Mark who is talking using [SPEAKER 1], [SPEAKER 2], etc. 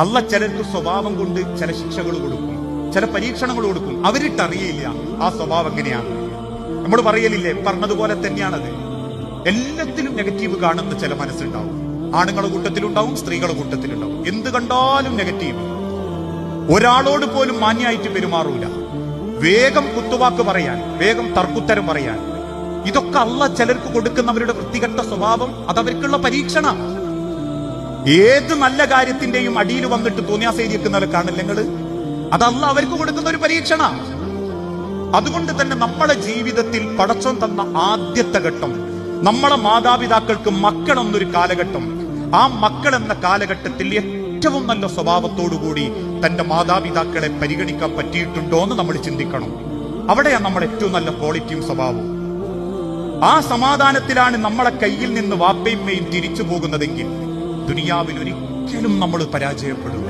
[SPEAKER 1] അല്ല ചിലർക്ക് സ്വഭാവം കൊണ്ട് ചില ശിക്ഷകൾ കൊടുക്കും, ചില പരീക്ഷണങ്ങൾ കൊടുക്കും. അവരിട്ടറിയില്ല ആ സ്വഭാവം എങ്ങനെയാണ്. നമ്മൾ പറയലില്ലേ, പറഞ്ഞതുപോലെ തന്നെയാണത്. എല്ലാത്തിലും നെഗറ്റീവ് കാണുന്ന ചില മനസ്സുണ്ടാവും. ആണുങ്ങളുടെ കൂട്ടത്തിലുണ്ടാവും, സ്ത്രീകളുടെ കൂട്ടത്തിലുണ്ടാവും. എന്ത് കണ്ടാലും നെഗറ്റീവ്. ഒരാളോട് പോലും മാന്യായിട്ട് പെരുമാറൂല. വേഗം കുത്തുവാക്ക് പറയാൻ, വേഗം തർക്കുത്തരം പറയാൻ. ഇതൊക്കെ അല്ല ചിലർക്ക് കൊടുക്കുന്നവരുടെ വൃത്തികെട്ട സ്വഭാവം. അതവർക്കുള്ള പരീക്ഷണ. ഏത് നല്ല കാര്യത്തിന്റെയും അടിയിൽ വന്നിട്ട് തോന്നിയാസേരിക്കുന്നവരെ കാണില്ല നിങ്ങള്. അതല്ല അവർക്ക് കൊടുക്കുന്ന ഒരു പരീക്ഷണ. അതുകൊണ്ട് തന്നെ നമ്മുടെ ജീവിതത്തിൽ പടച്ചോൻ തന്ന ആദ്യത്തെ ഘട്ടം, നമ്മളെ മാതാപിതാക്കൾക്ക് മക്കളെന്നൊരു കാലഘട്ടം. ആ മക്കൾ എന്ന കാലഘട്ടത്തിൽ ഏറ്റവും നല്ല സ്വഭാവത്തോടുകൂടി തന്റെ മാതാപിതാക്കളെ പരിഗണിക്കാൻ പറ്റിയിട്ടുണ്ടോ എന്ന് നമ്മൾ ചിന്തിക്കണം. അവിടെയാണ് നമ്മുടെ ഏറ്റവും നല്ല ക്വാളിറ്റിയും സ്വഭാവവും. ആ സമാധാനത്തിലാണ് നമ്മളെ കയ്യിൽ നിന്ന് വാപ്പയുമ്മയും തിരിച്ചു പോകുന്നതെങ്കിൽ ദുനിയാവിൽ ഒരിക്കലും നമ്മൾ പരാജയപ്പെടില്ല.